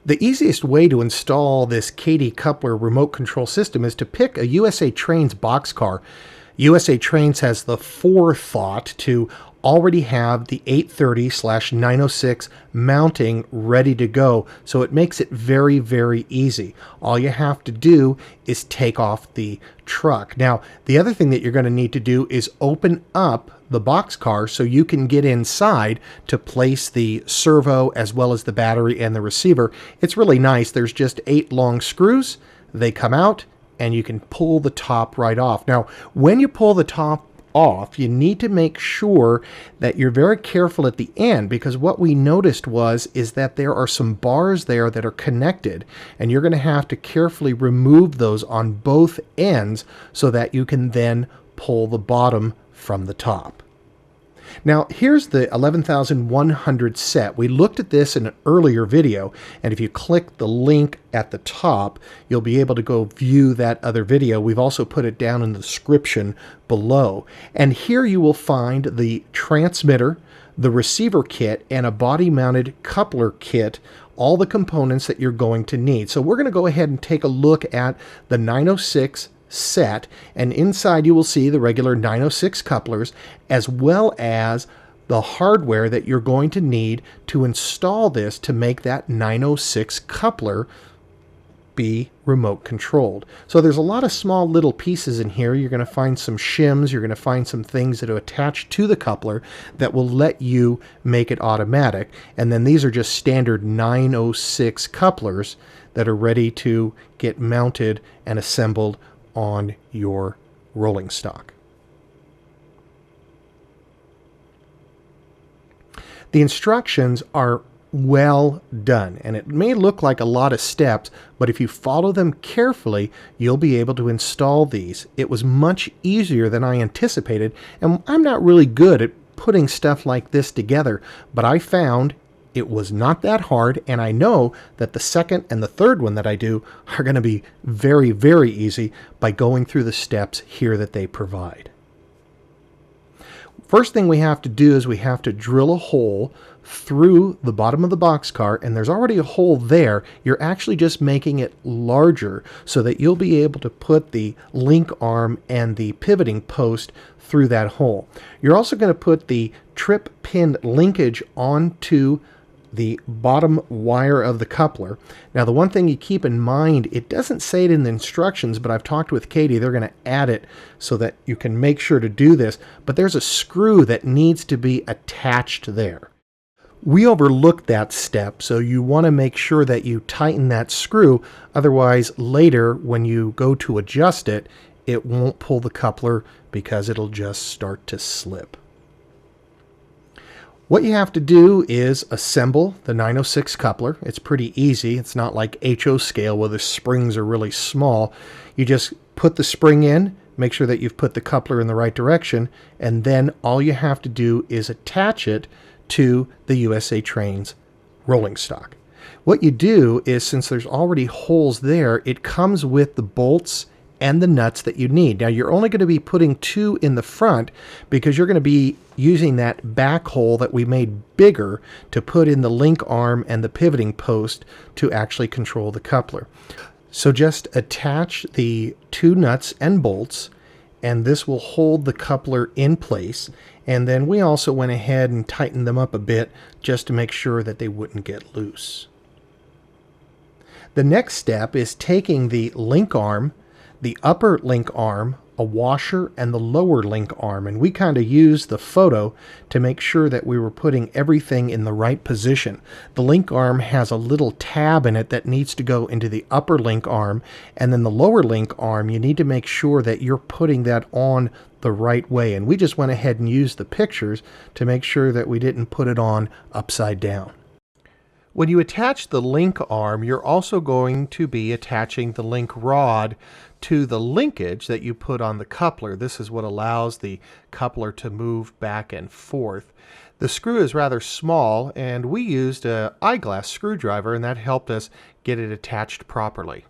The easiest way to install this Kadee coupler remote control system is to pick a USA Trains boxcar. USA Trains has the forethought to already have the 830/906 mounting ready to go, so it makes it very, very easy. All you have to do is take off the truck. Now, the other thing that you're going to need to do is open up the boxcar so you can get inside to place the servo as well as the battery and the receiver. It's really nice. There's just 8 long screws. They come out and you can pull the top right off. Now, when you pull the top off, you need to make sure that you're very careful at the end, because what we noticed is that there are some bars there that are connected, and you're going to have to carefully remove those on both ends so that you can then pull the bottom from the top. Now, here's the 11,100 set. We looked at this in an earlier video, and if you click the link at the top, you'll be able to go view that other video. We've also put it down in the description below. And here you will find the transmitter, the receiver kit, and a body-mounted coupler kit, all the components that you're going to need. So we're going to go ahead and take a look at the 906 set, and inside you will see the regular 906 couplers as well as the hardware that you're going to need to install this to make that 906 coupler be remote controlled. So there's a lot of small little pieces in here. You're going to find some shims, you're going to find some things that are attached to the coupler that will let you make it automatic, and then these are just standard 906 couplers that are ready to get mounted and assembled on your rolling stock. The instructions are well done, and it may look like a lot of steps, but if you follow them carefully, you'll be able to install these. It was much easier than I anticipated, and I'm not really good at putting stuff like this together, but I found it was not that hard, and I know that the second and the third one that I do are going to be very, very easy by going through the steps here that they provide. First thing we have to do is we have to drill a hole through the bottom of the boxcar, and there's already a hole there. You're actually just making it larger so that you'll be able to put the link arm and the pivoting post through that hole. You're also going to put the trip pin linkage onto the bottom wire of the coupler. Now, the one thing you keep in mind, it doesn't say it in the instructions, but I've talked with Kadee. They're going to add it so that you can make sure to do this, but there's a screw that needs to be attached there. We overlooked that step, so you want to make sure that you tighten that screw. Otherwise, later when you go to adjust it, it won't pull the coupler because it'll just start to slip. What you have to do is assemble the 906 coupler. It's pretty easy. It's not like HO scale where the springs are really small. You just put the spring in, make sure that you've put the coupler in the right direction, and then all you have to do is attach it to the USA Trains rolling stock. What you do is, since there's already holes there, it comes with the bolts and the nuts that you need. Now, you're only going to be putting 2 in the front because you're going to be using that back hole that we made bigger to put in the link arm and the pivoting post to actually control the coupler. So just attach the 2 nuts and bolts, and this will hold the coupler in place. And then we also went ahead and tightened them up a bit just to make sure that they wouldn't get loose. The next step is taking the link arm, the upper link arm, a washer, and the lower link arm, and we kind of used the photo to make sure that we were putting everything in the right position. The link arm has a little tab in it that needs to go into the upper link arm, and then the lower link arm, you need to make sure that you're putting that on the right way, and we just went ahead and used the pictures to make sure that we didn't put it on upside down. When you attach the link arm, you're also going to be attaching the link rod to the linkage that you put on the coupler. This is what allows the coupler to move back and forth. The screw is rather small, and we used an eyeglass screwdriver, and that helped us get it attached properly.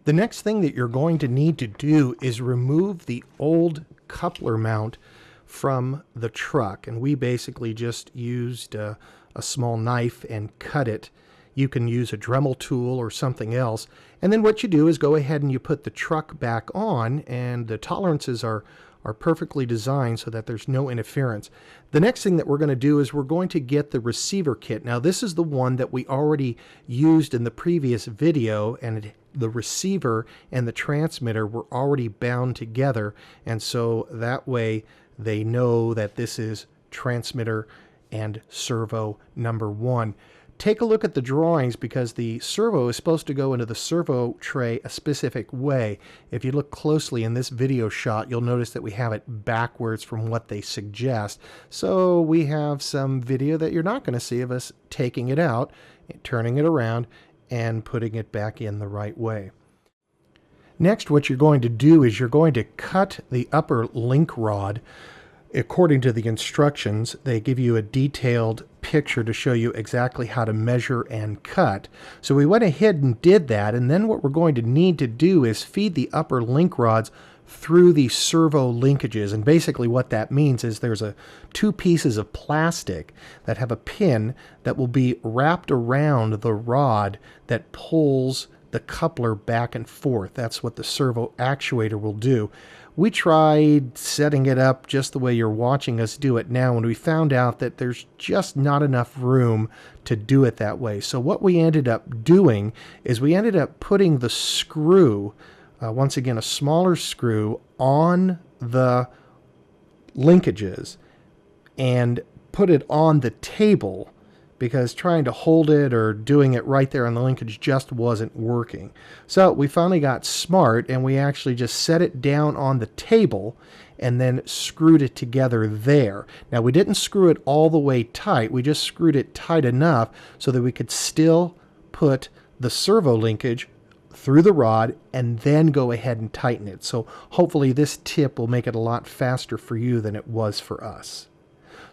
The next thing that you're going to need to do is remove the old coupler mount from the truck, and we basically just used a small knife and cut it You can use a Dremel tool or something else. And then what you do is go ahead and you put the truck back on, and the tolerances are perfectly designed so that there's no interference. The next thing that we're going to do is we're going to get the receiver kit. Now this is the one that we already used in the previous video, and the receiver and the transmitter were already bound together, and so that way they know that this is transmitter and servo number 1. Take a look at the drawings, because the servo is supposed to go into the servo tray a specific way. If you look closely in this video shot, you'll notice that we have it backwards from what they suggest. So we have some video that you're not going to see of us taking it out, turning it around, and putting it back in the right way. Next, what you're going to do is you're going to cut the upper link rod. According to the instructions, they give you a detailed picture to show you exactly how to measure and cut. So we went ahead and did that, and then what we're going to need to do is feed the upper link rods through the servo linkages. And basically what that means is there's two pieces of plastic that have a pin that will be wrapped around the rod that pulls the coupler back and forth. That's what the servo actuator will do. We tried setting it up just the way you're watching us do it now, and we found out that there's just not enough room to do it that way. So what we ended up doing is we ended up putting the screw, once again a smaller screw, on the linkages and put it on the table, because trying to hold it or doing it right there on the linkage just wasn't working. So we finally got smart, and we actually just set it down on the table and then screwed it together there. Now we didn't screw it all the way tight, we just screwed it tight enough so that we could still put the servo linkage through the rod and then go ahead and tighten it. So hopefully this tip will make it a lot faster for you than it was for us.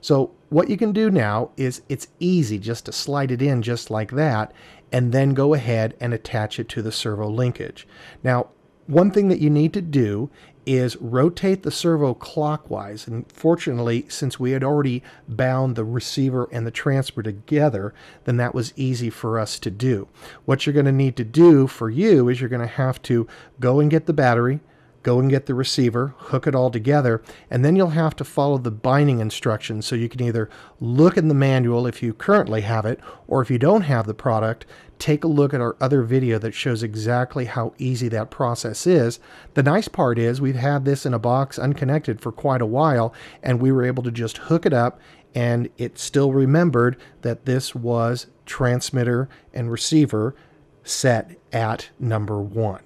So what you can do now is it's easy just to slide it in just like that, and then go ahead and attach it to the servo linkage. Now, one thing that you need to do is rotate the servo clockwise. And fortunately, since we had already bound the receiver and the transmitter together, then that was easy for us to do. What you're going to need to do for you is you're going to have to go and get the battery, go and get the receiver, hook it all together, and then you'll have to follow the binding instructions. So you can either look in the manual if you currently have it, or if you don't have the product, take a look at our other video that shows exactly how easy that process is. The nice part is we've had this in a box unconnected for quite a while, and we were able to just hook it up, and it still remembered that this was transmitter and receiver set at number 1.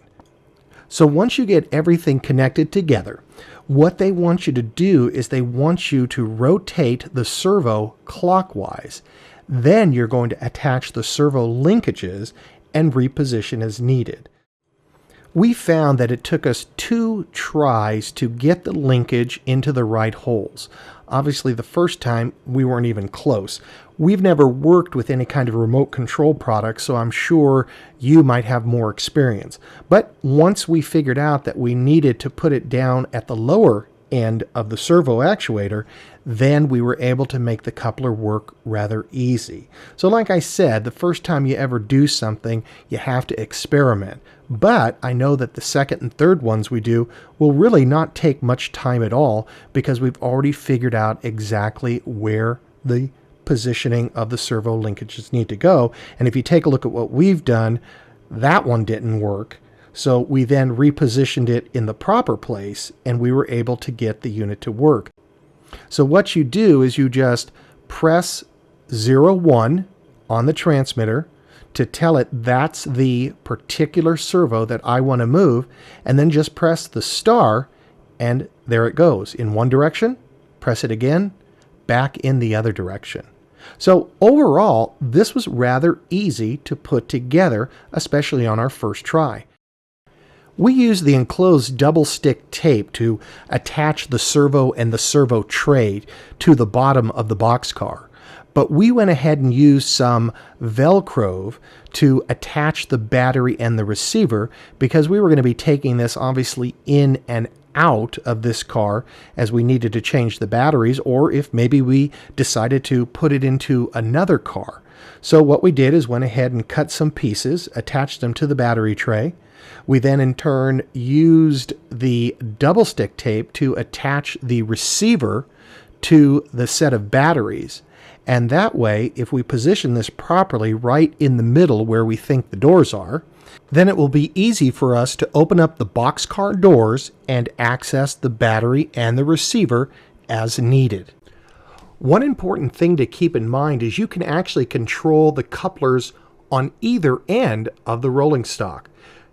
So once you get everything connected together, what they want you to do is they want you to rotate the servo clockwise. Then you're going to attach the servo linkages and reposition as needed. We found that it took us 2 tries to get the linkage into the right holes. Obviously, the first time we weren't even close. We've never worked with any kind of remote control product, so I'm sure you might have more experience. But once we figured out that we needed to put it down at the lower end of the servo actuator, then we were able to make the coupler work rather easy. So like I said, the first time you ever do something, you have to experiment. But I know that the second and third ones we do will really not take much time at all, because we've already figured out exactly where the positioning of the servo linkages need to go. And if you take a look at what we've done, that one didn't work. So we then repositioned it in the proper place, and we were able to get the unit to work. So what you do is you just press 01 on the transmitter to tell it that's the particular servo that I want to move, and then just press the star, and there it goes. In one direction, press it again, back in the other direction. So overall, this was rather easy to put together, especially on our first try. We used the enclosed double stick tape to attach the servo and the servo tray to the bottom of the boxcar. But we went ahead and used some Velcro to attach the battery and the receiver, because we were going to be taking this obviously in and out of this car as we needed to change the batteries, or if maybe we decided to put it into another car. So what we did is went ahead and cut some pieces, attached them to the battery tray. We then in turn used the double stick tape to attach the receiver to the set of batteries. And that way, if we position this properly right in the middle where we think the doors are, then it will be easy for us to open up the boxcar doors and access the battery and the receiver as needed. One important thing to keep in mind is you can actually control the couplers on either end of the rolling stock.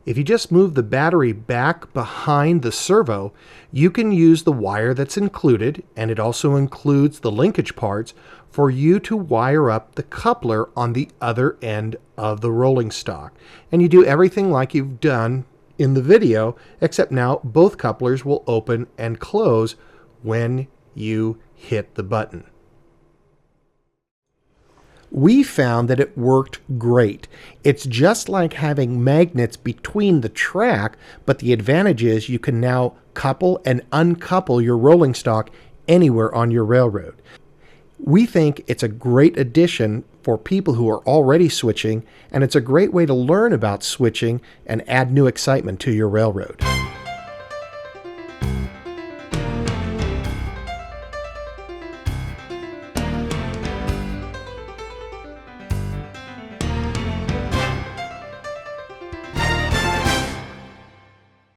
If you just move the battery back behind the servo, you can use the wire that's included, and it also includes the linkage parts, for you to wire up the coupler on the other end of the rolling stock. And you do everything like you've done in the video, except now both couplers will open and close when you hit the button. We found that it worked great. It's just like having magnets between the track, but the advantage is you can now couple and uncouple your rolling stock anywhere on your railroad. We think it's a great addition for people who are already switching, and it's a great way to learn about switching and add new excitement to your railroad.